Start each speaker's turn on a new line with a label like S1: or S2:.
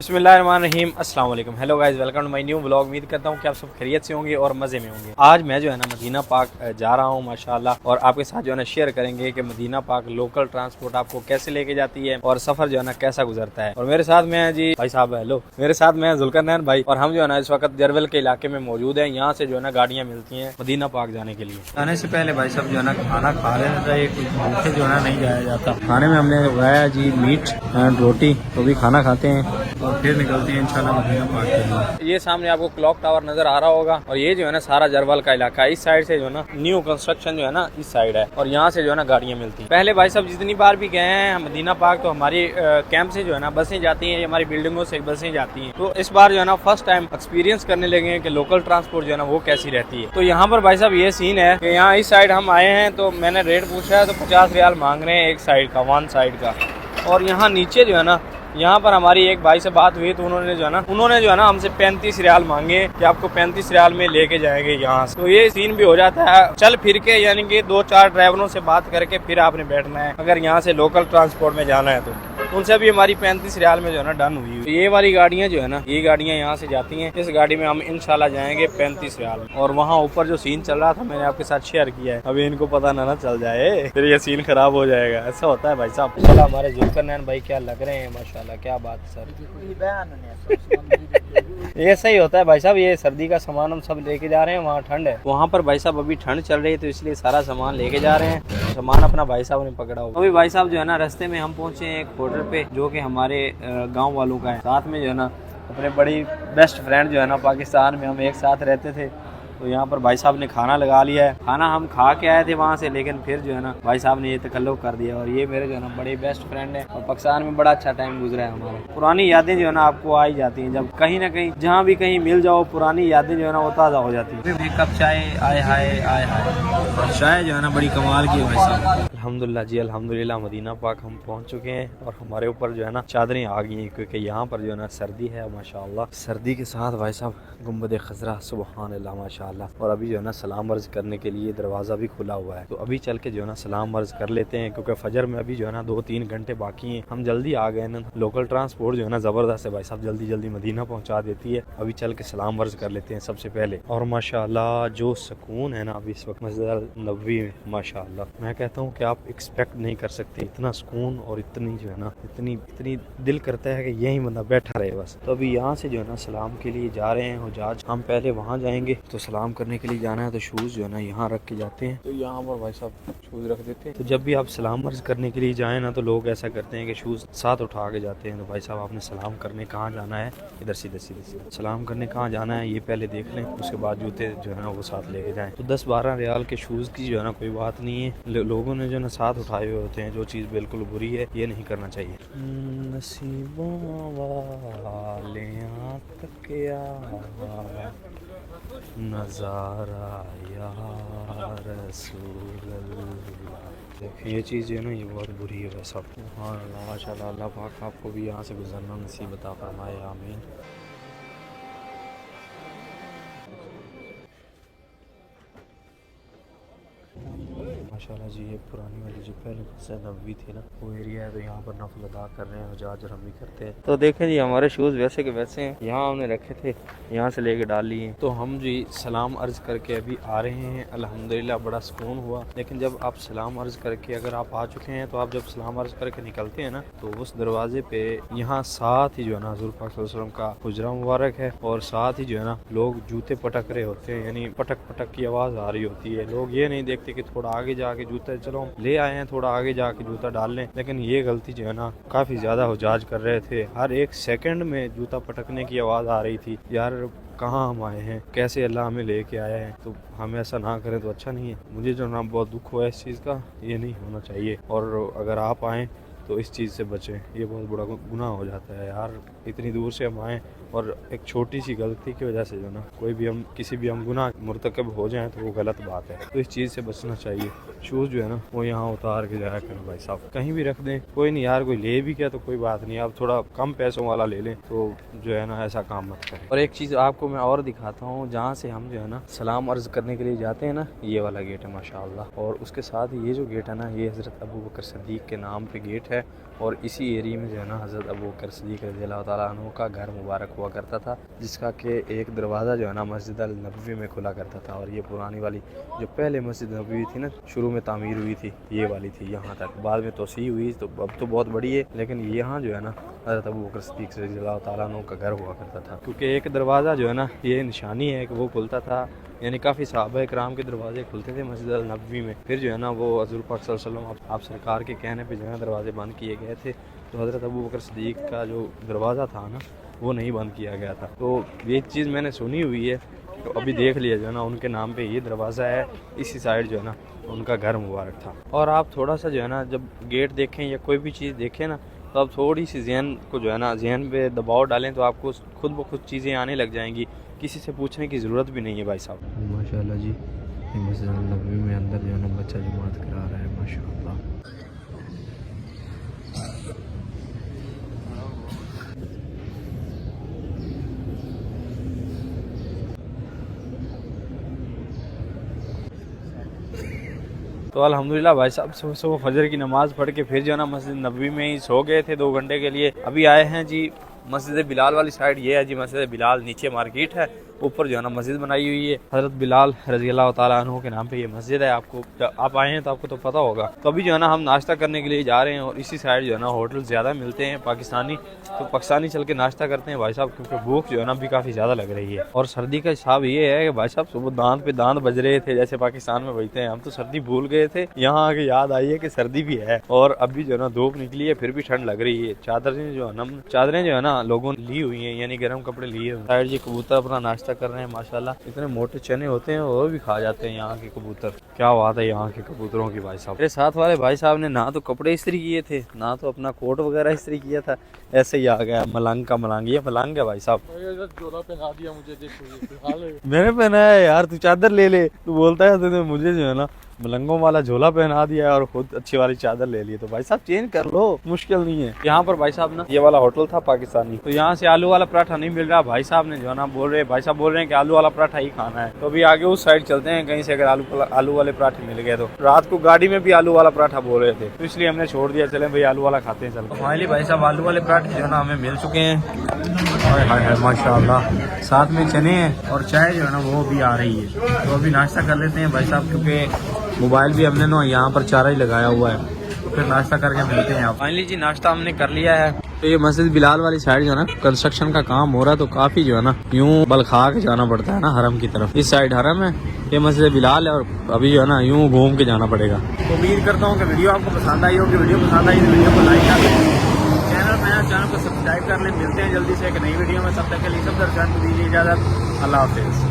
S1: बिस्मिल्लाहिर्रहमानिर्रहीम, अस्सलाम वालेकुम। Hello guys, welcome to my new vlog. उम्मीद करता हूँ कि आप सब खैरियत से होंगे और मज़े में होंगे। आज मैं जो है ना मदीना पाक जा रहा हूँ माशाल्लाह, और आपके साथ जो है ना शेयर करेंगे कि मदीना पाक लोकल ट्रांसपोर्ट आपको कैसे लेके जाती है और सफ़र जो है ना कैसा गुजरता है। और मेरे साथ में है जी भाई साहब, हेलो, मेरे साथ में है जुल्करनैन भाई, और हम जो है ना इस वक्त जरवल के इलाके में मौजूद है। यहाँ से जो है ना गाड़ियाँ मिलती हैं मदीना पाक जाने के लिए। आने से पहले भाई साहब जो है ना खाना खा लेना चाहिए, भूखे जो है ना नहीं जाया जाता। खाने में हमने उगाया जी मीट एंड रोटी, तो भी खाना खाते हैं और फिर निकलते हैं इंशाल्लाह मदीना पाक के लिए। ये सामने आपको क्लॉक टावर नजर आ रहा होगा, और ये जो है ना सारा जरवल का इलाका है। इस साइड से जो है ना न्यू कंस्ट्रक्शन जो है ना इस साइड है, और यहाँ से जो है ना गाड़ियाँ मिलती हैं। पहले भाई साहब जितनी बार भी गए हैं मदीना पाक, तो हमारी कैंप से जो है ना बसें जाती हैं, हमारी बिल्डिंगों से बसें जाती हैं। तो इस बार जो है ना फर्स्ट टाइम एक्सपीरियंस करने लगे हैं कि लोकल ट्रांसपोर्ट जो है ना वो कैसी रहती है। तो यहाँ पर भाई साहब ये सीन है कि यहाँ इस साइड हम आए हैं, तो मैंने रेट पूछा है तो 50 रियाल मांग रहे हैं एक साइड का, वन साइड का। और यहाँ नीचे जो है ना, यहाँ पर हमारी एक भाई से बात हुई, तो उन्होंने जो है ना हमसे 35 रियाल मांगे कि आपको 35 रियाल में लेके जाएंगे यहाँ से। तो ये सीन भी हो जाता है चल फिर के, यानी कि 2-4 ड्राइवरों से बात करके फिर आपने बैठना है अगर यहाँ से लोकल ट्रांसपोर्ट में जाना है तो। उनसे भी हमारी 35 रियाल में जो है ना डन हुई। तो ये वाली गाड़ियाँ जो है ना, ये गाड़ियाँ यहाँ से जाती हैं। इस गाड़ी में हम इंशाल्लाह जाएंगे 35 रियाल में। और वहाँ ऊपर जो सीन चल रहा था मैंने आपके साथ शेयर किया है, अभी इनको पता ना चल जाए फिर ये सीन खराब हो जाएगा। ऐसा होता है भाई साहब। चला हमारे जुल्करनैन भाई क्या लग रहे हैं माशाल्लाह, क्या बात सर। ये सही होता है भाई साहब, ये सर्दी का सामान हम सब लेके जा रहे हैं। वहाँ ठंड है, वहाँ पर भाई साहब अभी ठंड चल रही है, तो इसलिए सारा सामान लेके जा रहे हैं। सामान अपना भाई साहब ने पकड़ा हुआ। अभी भाई साहब जो है ना रास्ते में हम पहुंचे हैं एक होटल पे, जो कि हमारे गांव वालों का है। साथ में जो है ना अपने बड़ी बेस्ट फ्रेंड जो है ना पाकिस्तान में हम एक साथ रहते थे, तो यहाँ पर भाई साहब ने खाना लगा लिया है। खाना हम खा के आए थे वहाँ से, लेकिन फिर जो है ना भाई साहब ने ये तकल्लुफ़ कर दिया। और ये मेरे जो है ना बड़े बेस्ट फ्रेंड है, और पाकिस्तान में बड़ा अच्छा टाइम गुजरा है हमारा। पुरानी यादें जो है ना आपको आ ही जाती हैं, जब कहीं ना कहीं जहाँ भी कहीं मिल जाओ, पुरानी यादें जो है ना वो ताज़ा हो जाती है। एक कप चाय, आए हाय आए हाय, चाय जो है ना बड़ी कमाल की है भाई साहब। अल्हम्दुलिल्लाह जी, अल्हम्दुलिल्लाह मदीना पाक हम पहुँच चुके हैं, और हमारे ऊपर जो है ना चादरें आ गई हैं, क्योंकि यहाँ पर जो है ना सर्दी है माशाअल्लाह। सर्दी के साथ भाई साहब गुंबद खज़रा सुबहान अल्लाह माशाअल्लाह। और अभी जो है ना सलाम अर्ज़ करने के लिए दरवाज़ा भी खुला हुआ है, तो अभी चल के जो है ना सलाम अर्ज़ कर लेते हैं, क्योंकि फजर में अभी जो है ना 2-3 घंटे बाकी हैं। हम जल्दी आ गए ना, लोकल ट्रांसपोर्ट जो है ना ज़बरदस्त है भाई साहब, जल्दी जल्दी मदीना पहुँचा देती है। अभी चल के सलाम अर्ज़ कर लेते हैं सबसे पहले। और माशाअल्लाह जो सुकून है ना अभी इस वक्त मस्जिद नबवी में, माशाअल्लाह मैं कहता हूँ कि आप एक्सपेक्ट नहीं कर सकते इतना सुकून, और इतनी जो है ना इतनी दिल करता है कि यही बंदा बैठा रहे बस। तो अभी यहाँ से जो है ना सलाम के लिए जा रहे हैं हुज्जाज। हम पहले वहाँ जाएंगे, तो सलाम करने के लिए जाना है तो शूज़ जो है ना यहाँ रख के जाते हैं, तो यहाँ पर भाई साहब शूज़ रख देते हैं। तो जब भी आप सलाम अर्ज़ करने के लिए जाएँ ना, तो लोग ऐसा करते हैं कि शूज़ साथ उठा के जाते हैं। तो भाई साहब आपने सलाम करने कहाँ जाना है, इधर सीधे सलाम करने कहाँ जाना है ये पहले देख लें, उसके बाद जूते जो है ना वो साथ लेके जाएँ। तो 10-12 रियाल के शूज़ की जो है ना कोई बात नहीं है, लोगों ने जो है ना साथ उठाए हुए होते हैं, जो चीज़ बिल्कुल बुरी है, ये नहीं करना चाहिए। नसीबों वाले नज़ारा या रसूल अल्लाह। ये चीज़ जो है ना ये बहुत बुरी है वैसा। हाँ माशाल्लाह, अल्लाह पाक आपको भी यहाँ से गुजरना नसीब अता फरमाए, आमीन। माशाल्लाह जी, ये पुरानी वाली जो पहले से नबवी थी ना वो एरिया है, तो यहाँ पर नफल अदा कर रहे हैं हुज्जाज, और हम भी करते हैं। तो देखें जी हमारे शूज़ वैसे के वैसे हैं, यहाँ हमने रखे थे, यहाँ से लेके डाल लिए। तो हम जी सलाम अर्ज़ करके अभी आ रहे हैं, अल्हम्दुलिल्लाह बड़ा सुकून हुआ। लेकिन जब आप सलाम अर्ज़ करके अगर आप आ चुके हैं, तो आप जब सलाम अर्ज़ करके निकलते हैं ना, तो उस दरवाजे पे यहाँ साथ ही जो है ना हुज़ूर पाक सल्लल्लाहु अलैहि वसल्लम का हुजरा मुबारक है, और साथ ही जो है ना लोग जूते पटक रहे होते हैं, यानी पटक पटक की आवाज़ आ रही होती है। लोग ये नहीं देखते कि थोड़ा आगे जाके जूता, चलो ले आए हैं थोड़ा आगे जाके जूता डाल लें, लेकिन ये गलती जो है ना काफ़ी ज़्यादा हुज्जाज कर रहे थे। हर एक सेकंड में जूता पटकने की आवाज़ आ रही थी। यार कहाँ हम आए हैं, कैसे अल्लाह हमें लेके आया है, तो हम ऐसा ना करें तो अच्छा नहीं है। मुझे जो ना बहुत दुख हुआ इस चीज़ का, ये नहीं होना चाहिए। और अगर आप आएँ तो इस चीज़ से बचें, ये बहुत बड़ा गुनाह हो जाता है यार। इतनी दूर से हम आएँ, और एक छोटी सी गलती की वजह से जो ना कोई भी हम किसी भी हम गुनाह मुर्तकब हो जाएं, तो वो गलत बात है। तो इस चीज़ से बचना चाहिए। शूज़ जो है ना वो यहाँ उतार के जाया करें भाई साहब, कहीं भी रख दें, कोई नहीं यार, कोई ले भी क्या तो कोई बात नहीं, आप थोड़ा कम पैसों वाला ले लें, तो जो है ना ऐसा काम मत करें। और एक चीज़ आपको मैं और दिखाता हूँ, जहाँ से हम जो है ना सलाम अर्ज़ करने के लिए जाते हैं ना, ये वाला गेट है माशाअल्लाह। और उसके साथ ये जो गेट है ना, ये हज़रत अबू बकर सिद्दीक़ के नाम पे गेट है। है और इसी एरिया में जो है ना हज़रत अबू बकर सिद्दीक़ रज़ियल्लाहु ताला अन्हु का घर मुबारक हुआ करता था, जिसका कि एक दरवाज़ा जो है ना मस्जिद अल नबवी में खुला करता था। और ये पुरानी वाली जो पहले मस्जिद नबवी थी ना, शुरू में तामीर हुई थी, ये वाली थी यहाँ तक, बाद में तोसी हुई तो अब तो बहुत बड़ी है, लेकिन यहाँ जो है ना हज़रत अबू बकर सिद्दीक़ रज़ियल्लाहु ताला अन्हु का घर हुआ करता था। क्योंकि एक दरवाज़ा जो है ना ये निशानी है कि वो खुलता था, यानी काफ़ी सहाबा इकराम के दरवाजे खुलते थे मस्जिद अल नबवी में। फिर जो है ना वो हज़ूर पाक सल्लल्लाहु अलैहि वसल्लम आप सरकार के कहने पे जो है दरवाजे बंद किए गए थे, तो हज़रत अबू बकर सिद्दीक़ का जो दरवाज़ा था ना वो नहीं बंद किया गया था। तो ये चीज़ मैंने सुनी हुई है, तो अभी देख लिया जो है ना उनके नाम पे ये दरवाज़ा है, इसी साइड जो है ना उनका घर मुबारक था। और आप थोड़ा सा जो है ना जब गेट देखें या कोई भी चीज़ देखें ना, तो आप थोड़ी सी जहन को जो है ना जहन पे दबाव डालें तो आपको खुद ब खुद चीज़ें आने लग जाएंगी, किसी से पूछने की ज़रूरत भी नहीं है भाई साहब। माशाल्लाह जी, मस्जिद नबवी में अंदर जो है ना बच्चा जमात करा रहा है, माशाल्लाह। तो अल्हम्दुलिल्लाह भाई साहब सुबह सुबह फजर की नमाज़ पढ़ के फिर जो है ना मस्जिद नबवी में ही सो गए थे 2 घंटे के लिए। अभी आए हैं जी मस्जिद बिलाल वाली साइड, ये है जी मस्जिद बिलाल, नीचे मार्केट है, ऊपर जो है ना मस्जिद बनाई हुई है हज़रत बिलाल रज़ियल्लाहु ताला अन्हु के नाम पे ये मस्जिद है। आपको आप आए हैं तो आपको तो पता होगा। तो अभी जो है ना हम नाश्ता करने के लिए जा रहे हैं और इसी साइड जो है ना होटल ज़्यादा मिलते हैं पाकिस्तानी, तो पाकिस्तानी चल के नाश्ता करते हैं भाई साहब, क्योंकि भूख जो है ना अभी काफ़ी ज़्यादा लग रही है। और सर्दी का हिसाब ये है कि भाई साहब सुबह दांत पे दांत बज रहे थे जैसे पाकिस्तान में बजते हैं, हम तो सर्दी भूल गए थे, यहाँ आके याद आई है कि सर्दी भी है। और अभी जो है ना धूप निकली है फिर भी ठंड लग रही है। चादरें जो है ना लोगों ने ली हुई है, यानी गर्म कपड़े लिए हुए। साइड जी कबूतर अपना नाश्ता कर रहे हैं माशाल्लाह, इतने मोटे चने होते हैं वो भी खा जाते हैं यहाँ के कबूतर। क्या बात है यहाँ के कबूतरों की भाई साहब। मेरे साथ वाले भाई साहब ने ना तो कपड़े इस्त्री किए थे, ना तो अपना कोट वगैरह इस्त्री किया था, ऐसे ही आ गया मलंग का मलंग। ये मलंग है भाई साहब।
S2: जोड़ा पहना दिया मुझे, देखो
S1: मैंने पहना है यार, तू चादर ले ले, तू बोलता है तूने मुझे जो है ना मलंगों वाला झोला पहना दिया है और खुद अच्छी वाली चादर ले ली। तो भाई साहब चेंज कर लो, मुश्किल नहीं है। यहाँ पर भाई साहब ना ये वाला होटल था पाकिस्तानी, तो यहाँ से आलू वाला पराठा नहीं मिल रहा। भाई साहब ने जो है ना भाई साहब बोल रहे हैं कि आलू वाला पराठा ही खाना है। तो अभी आगे उस साइड चलते हैं कहीं से, अगर आलू वाले पराठे मिल गए तो। रात को गाड़ी में भी आलू वाला पराठा बोल रहे थे, तो इसलिए हमने छोड़ दिया, चले भाई आलू वाला खाते हैं। चलो फाइनली भाई साहब आलू वाले पराठे जो है ना हमें मिल चुके हैं, माशाल्लाह। साथ में चने हैं और चाय जो है ना वो भी आ रही है। तो अभी नाश्ता कर लेते हैं भाई साहब, क्योंकि मोबाइल भी हमने ना यहाँ पर चारा ही लगाया हुआ है, तो फिर नाश्ता करके मिलते हैं। फाइनली जी नाश्ता हमने कर लिया है। तो ये मस्जिद बिलाल वाली साइड जो है ना कंस्ट्रक्शन का काम हो रहा है, तो काफी जो है ना यूं बलखा के जाना पड़ता है ना हरम की तरफ। इस साइड हरम है, ये मस्जिद बिलाल है, और अभी जो है ना यूं घूम के जाना पड़ेगा। तो उम्मीद करता हूँ कि वीडियो आपको पसंद आई होगी। वीडियो पसंद आई तो वीडियो को लाइक कर लें, चैनल को सब्सक्राइब कर लें। मिलते हैं जल्दी से एक नई वीडियो में, तब तक के लिए सब दर्शकों को दीजिए इजाजत। अल्लाह हाफिज़।